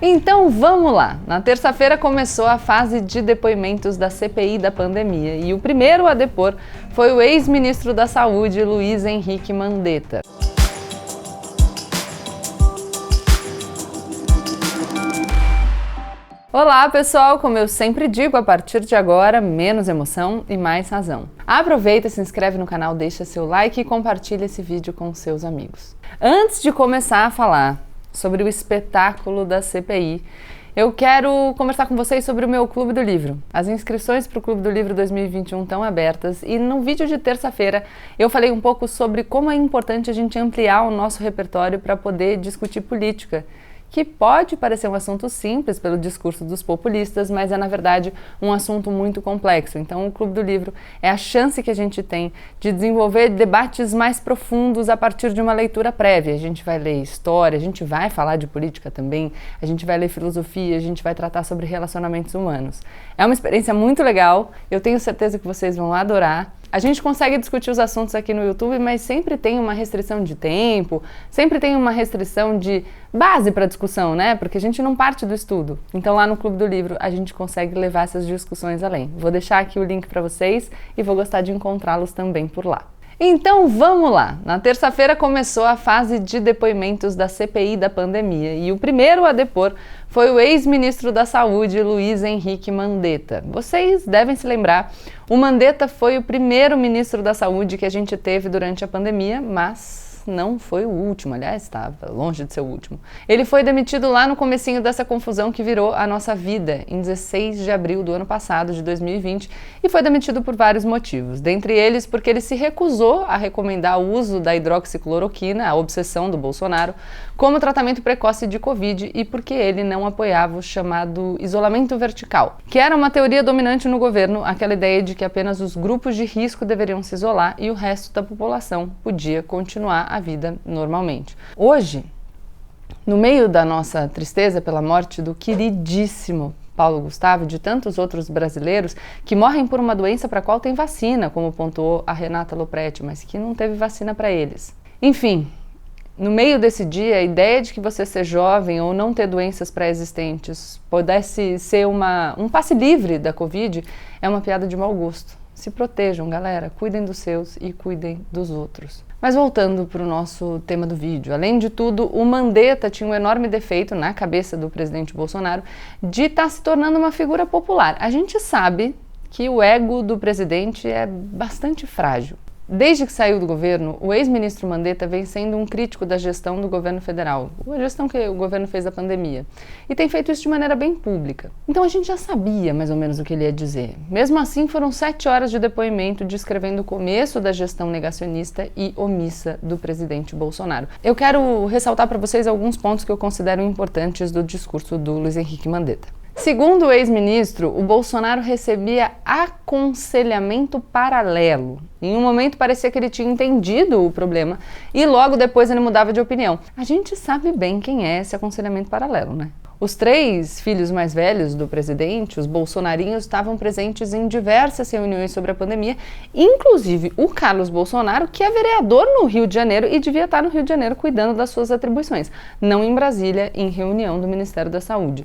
Então vamos lá! Na terça-feira começou a fase de depoimentos da CPI da pandemia e o primeiro a depor foi o ex-ministro da Saúde, Luiz Henrique Mandetta. Olá pessoal, como eu sempre digo, a partir de agora, menos emoção e mais razão. Aproveita, se inscreve no canal, deixa seu like e compartilha esse vídeo com seus amigos. Antes de começar a falar sobre o espetáculo da CPI, eu quero conversar com vocês sobre o meu Clube do Livro. As inscrições para o Clube do Livro 2021 estão abertas e no vídeo de terça-feira eu falei um pouco sobre como é importante a gente ampliar o nosso repertório para poder discutir política, que pode parecer um assunto simples pelo discurso dos populistas, mas é na verdade um assunto muito complexo. Então o Clube do Livro é a chance que a gente tem de desenvolver debates mais profundos a partir de uma leitura prévia. A gente vai ler história, a gente vai falar de política também, a gente vai ler filosofia, a gente vai tratar sobre relacionamentos humanos. É uma experiência muito legal, eu tenho certeza que vocês vão adorar. A gente consegue discutir os assuntos aqui no YouTube, mas sempre tem uma restrição de tempo, sempre tem uma restrição de base para discussão, né? Porque a gente não parte do estudo. Então lá no Clube do Livro a gente consegue levar essas discussões além. Vou deixar aqui o link para vocês e vou gostar de encontrá-los também por lá. Então vamos lá! Na terça-feira começou a fase de depoimentos da CPI da pandemia e o primeiro a depor foi o ex-ministro da Saúde, Luiz Henrique Mandetta. Vocês devem se lembrar, o Mandetta foi o primeiro ministro da Saúde que a gente teve durante a pandemia, mas não foi o último, aliás, estava longe de ser o último. Ele foi demitido lá no comecinho dessa confusão que virou a nossa vida, em 16 de abril do ano passado, de 2020, e foi demitido por vários motivos, dentre eles porque ele se recusou a recomendar o uso da hidroxicloroquina, a obsessão do Bolsonaro, como tratamento precoce de Covid e porque ele não apoiava o chamado isolamento vertical, que era uma teoria dominante no governo, aquela ideia de que apenas os grupos de risco deveriam se isolar e o resto da população podia continuar a vida normalmente. Hoje, no meio da nossa tristeza pela morte do queridíssimo Paulo Gustavo e de tantos outros brasileiros que morrem por uma doença para a qual tem vacina, como pontuou a Renata Lopretti, mas que não teve vacina para eles. Enfim, no meio desse dia, a ideia de que você ser jovem ou não ter doenças pré-existentes pudesse ser um passe livre da Covid é uma piada de mau gosto. Se protejam, galera, cuidem dos seus e cuidem dos outros. Mas voltando para o nosso tema do vídeo, além de tudo, o Mandetta tinha um enorme defeito na cabeça do presidente Bolsonaro de estar se tornando uma figura popular. A gente sabe que o ego do presidente é bastante frágil. Desde que saiu do governo, o ex-ministro Mandetta vem sendo um crítico da gestão do governo federal, a gestão que o governo fez da pandemia, e tem feito isso de maneira bem pública. Então a gente já sabia mais ou menos o que ele ia dizer. Mesmo assim, foram 7 horas de depoimento descrevendo o começo da gestão negacionista e omissa do presidente Bolsonaro. Eu quero ressaltar para vocês alguns pontos que eu considero importantes do discurso do Luiz Henrique Mandetta. Segundo o ex-ministro, o Bolsonaro recebia aconselhamento paralelo. Em um momento parecia que ele tinha entendido o problema e logo depois ele mudava de opinião. A gente sabe bem quem é esse aconselhamento paralelo, né? Os 3 filhos mais velhos do presidente, os bolsonarinhos, estavam presentes em diversas reuniões sobre a pandemia, inclusive o Carlos Bolsonaro, que é vereador no Rio de Janeiro e devia estar no Rio de Janeiro cuidando das suas atribuições, não em Brasília, em reunião do Ministério da Saúde.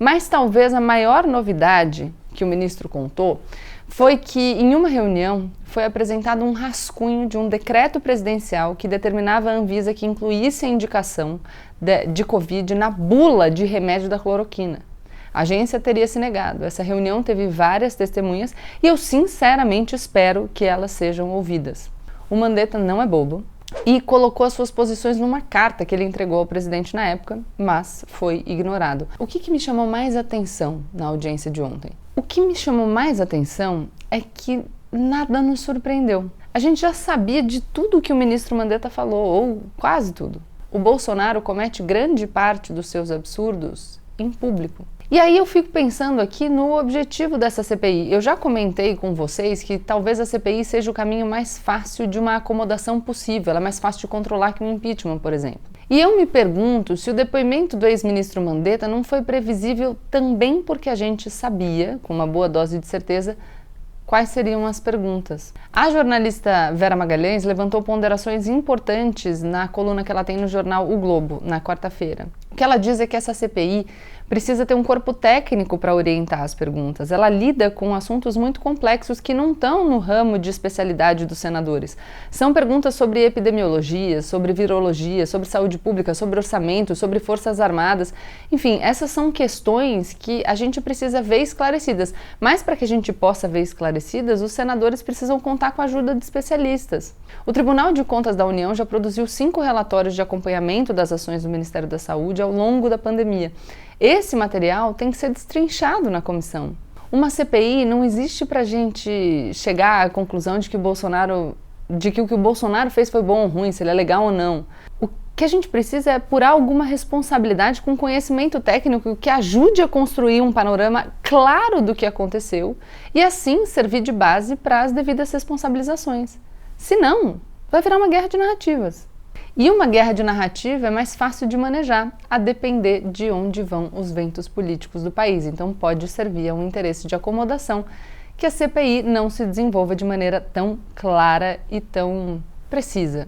Mas talvez a maior novidade que o ministro contou foi que em uma reunião foi apresentado um rascunho de um decreto presidencial que determinava à Anvisa que incluísse a indicação de Covid na bula de remédio da cloroquina. A agência teria se negado. Essa reunião teve várias testemunhas e eu sinceramente espero que elas sejam ouvidas. O Mandetta não é bobo e colocou as suas posições numa carta que ele entregou ao presidente na época, mas foi ignorado. O que me chamou mais atenção na audiência de ontem? O que me chamou mais atenção é que nada nos surpreendeu. A gente já sabia de tudo o que o ministro Mandetta falou, ou quase tudo. O Bolsonaro comete grande parte dos seus absurdos em público. E aí eu fico pensando aqui no objetivo dessa CPI. Eu já comentei com vocês que talvez a CPI seja o caminho mais fácil de uma acomodação possível, ela é mais fácil de controlar que um impeachment, por exemplo. E eu me pergunto se o depoimento do ex-ministro Mandetta não foi previsível também porque a gente sabia, com uma boa dose de certeza, quais seriam as perguntas. A jornalista Vera Magalhães levantou ponderações importantes na coluna que ela tem no jornal O Globo, na quarta-feira. O que ela diz é que essa CPI precisa ter um corpo técnico para orientar as perguntas. Ela lida com assuntos muito complexos que não estão no ramo de especialidade dos senadores. São perguntas sobre epidemiologia, sobre virologia, sobre saúde pública, sobre orçamento, sobre forças armadas. Enfim, essas são questões que a gente precisa ver esclarecidas. Mas para que a gente possa ver esclarecidas, os senadores precisam contar com a ajuda de especialistas. O Tribunal de Contas da União já produziu 5 relatórios de acompanhamento das ações do Ministério da Saúde ao longo da pandemia. Esse material tem que ser destrinchado na comissão. Uma CPI não existe para a gente chegar à conclusão de que o que o Bolsonaro fez foi bom ou ruim, se ele é legal ou não. O que a gente precisa é apurar alguma responsabilidade com conhecimento técnico que ajude a construir um panorama claro do que aconteceu e assim servir de base para as devidas responsabilizações. Se não, vai virar uma guerra de narrativas. E uma guerra de narrativa é mais fácil de manejar, a depender de onde vão os ventos políticos do país. Então pode servir a um interesse de acomodação que a CPI não se desenvolva de maneira tão clara e tão precisa.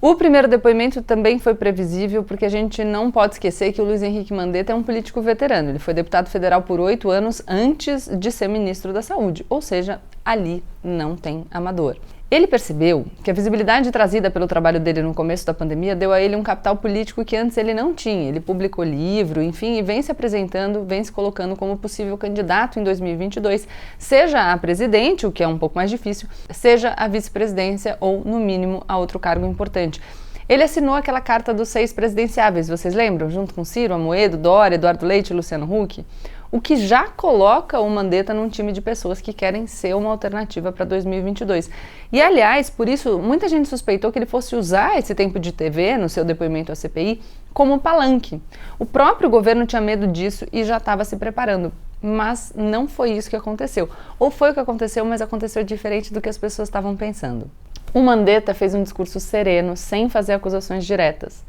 O primeiro depoimento também foi previsível porque a gente não pode esquecer que o Luiz Henrique Mandetta é um político veterano. Ele foi deputado federal por 8 anos antes de ser ministro da Saúde, ou seja, ali não tem amador. Ele percebeu que a visibilidade trazida pelo trabalho dele no começo da pandemia deu a ele um capital político que antes ele não tinha. Ele publicou livro, enfim, e vem se apresentando, vem se colocando como possível candidato em 2022, seja a presidente, o que é um pouco mais difícil, seja a vice-presidência ou, no mínimo, a outro cargo importante. Ele assinou aquela carta dos 6 presidenciáveis, vocês lembram? Junto com Ciro, Amoedo, Dória, Eduardo Leite e Luciano Huck. O que já coloca o Mandetta num time de pessoas que querem ser uma alternativa para 2022. E, aliás, por isso, muita gente suspeitou que ele fosse usar esse tempo de TV, no seu depoimento à CPI, como palanque. O próprio governo tinha medo disso e já estava se preparando. Mas não foi isso que aconteceu. Ou foi o que aconteceu, mas aconteceu diferente do que as pessoas estavam pensando. O Mandetta fez um discurso sereno, sem fazer acusações diretas.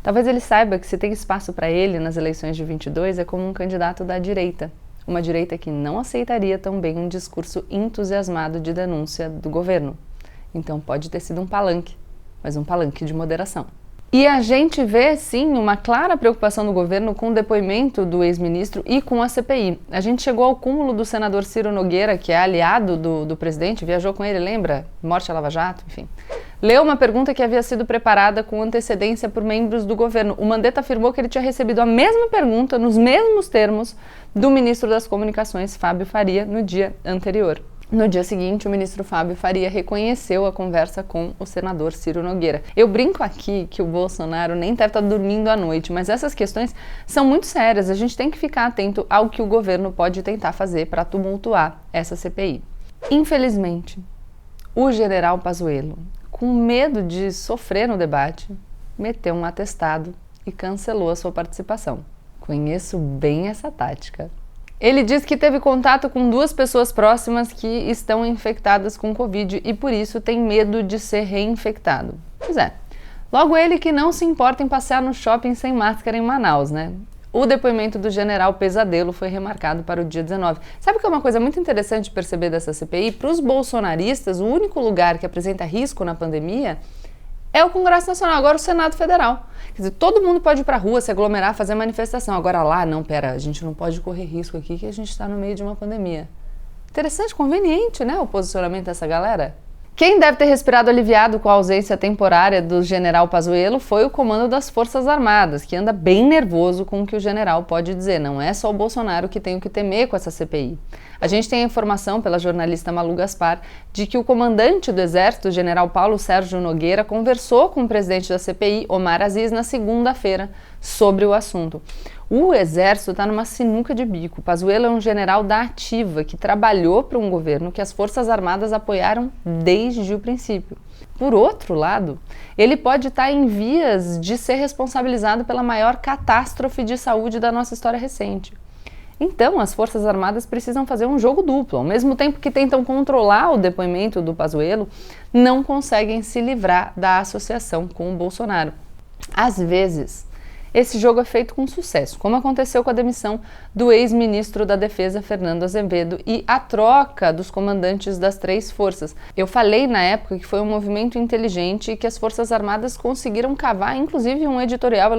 Talvez ele saiba que se tem espaço para ele nas eleições de 22 é como um candidato da direita. Uma direita que não aceitaria tão bem um discurso entusiasmado de denúncia do governo. Então pode ter sido um palanque, mas um palanque de moderação. E a gente vê, sim, uma clara preocupação do governo com o depoimento do ex-ministro e com a CPI. A gente chegou ao cúmulo do senador Ciro Nogueira, que é aliado do presidente, viajou com ele, lembra? Morte a Lava Jato, enfim. Leu uma pergunta que havia sido preparada com antecedência por membros do governo. O Mandetta afirmou que ele tinha recebido a mesma pergunta, nos mesmos termos, do ministro das Comunicações, Fábio Faria, no dia anterior. No dia seguinte, o ministro Fábio Faria reconheceu a conversa com o senador Ciro Nogueira. Eu brinco aqui que o Bolsonaro nem deve estar dormindo à noite, mas essas questões são muito sérias. A gente tem que ficar atento ao que o governo pode tentar fazer para tumultuar essa CPI. Infelizmente, o general Pazuello, com medo de sofrer no debate, meteu um atestado e cancelou a sua participação. Conheço bem essa tática. Ele diz que teve contato com 2 pessoas próximas que estão infectadas com Covid e por isso tem medo de ser reinfectado. Pois é, logo ele que não se importa em passear no shopping sem máscara em Manaus, né? O depoimento do general Pesadelo foi remarcado para o dia 19. Sabe o que é uma coisa muito interessante perceber dessa CPI? Para os bolsonaristas, o único lugar que apresenta risco na pandemia é o Congresso Nacional, agora o Senado Federal. Quer dizer, todo mundo pode ir para a rua, se aglomerar, fazer manifestação. Agora lá, não, pera, a gente não pode correr risco aqui que a gente está no meio de uma pandemia. Interessante, conveniente, né, o posicionamento dessa galera? Quem deve ter respirado aliviado com a ausência temporária do general Pazuello foi o comando das Forças Armadas, que anda bem nervoso com o que o general pode dizer. Não é só o Bolsonaro que tem o que temer com essa CPI. A gente tem a informação pela jornalista Malu Gaspar de que o comandante do Exército, o general Paulo Sérgio Nogueira, conversou com o presidente da CPI, Omar Aziz, na segunda-feira sobre o assunto. O Exército está numa sinuca de bico. Pazuello é um general da ativa que trabalhou para um governo que as Forças Armadas apoiaram desde o princípio. Por outro lado, ele pode estar em vias de ser responsabilizado pela maior catástrofe de saúde da nossa história recente. Então, as Forças Armadas precisam fazer um jogo duplo. Ao mesmo tempo que tentam controlar o depoimento do Pazuello, não conseguem se livrar da associação com o Bolsonaro. Às vezes, esse jogo é feito com sucesso, como aconteceu com a demissão do ex-ministro da Defesa, Fernando Azevedo, e a troca dos comandantes das 3 forças. Eu falei na época que foi um movimento inteligente e que as Forças Armadas conseguiram cavar, inclusive um editorial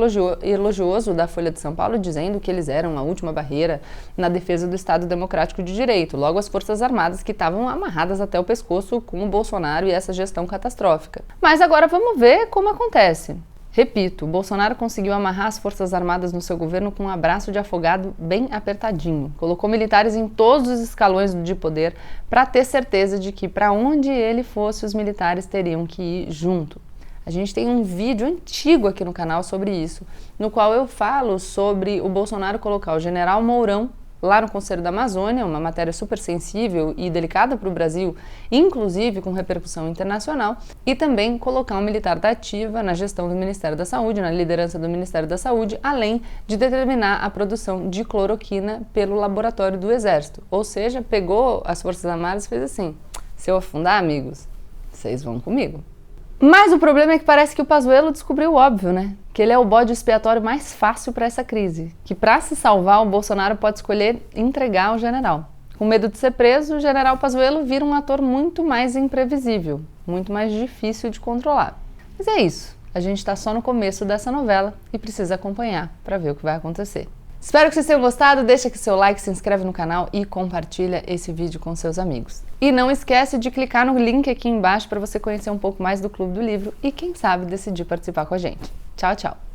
elogioso da Folha de São Paulo, dizendo que eles eram a última barreira na defesa do Estado Democrático de Direito. Logo, as Forças Armadas que estavam amarradas até o pescoço com o Bolsonaro e essa gestão catastrófica. Mas agora vamos ver como acontece. Repito, Bolsonaro conseguiu amarrar as Forças Armadas no seu governo com um abraço de afogado bem apertadinho. Colocou militares em todos os escalões de poder para ter certeza de que para onde ele fosse, os militares teriam que ir junto. A gente tem um vídeo antigo aqui no canal sobre isso, no qual eu falo sobre o Bolsonaro colocar o general Mourão lá no Conselho da Amazônia, uma matéria super sensível e delicada para o Brasil, inclusive com repercussão internacional, e também colocar um militar da ativa na gestão do Ministério da Saúde, na liderança do Ministério da Saúde, além de determinar a produção de cloroquina pelo laboratório do Exército. Ou seja, pegou as Forças Armadas e fez assim: se eu afundar, amigos, vocês vão comigo. Mas o problema é que parece que o Pazuello descobriu o óbvio, né? Que ele é o bode expiatório mais fácil para essa crise. Que para se salvar, o Bolsonaro pode escolher entregar o general. Com medo de ser preso, o general Pazuello vira um ator muito mais imprevisível, muito mais difícil de controlar. Mas é isso. A gente está só no começo dessa novela e precisa acompanhar para ver o que vai acontecer. Espero que vocês tenham gostado, deixa aqui seu like, se inscreve no canal e compartilha esse vídeo com seus amigos. E não esquece de clicar no link aqui embaixo para você conhecer um pouco mais do Clube do Livro e quem sabe decidir participar com a gente. Tchau, tchau!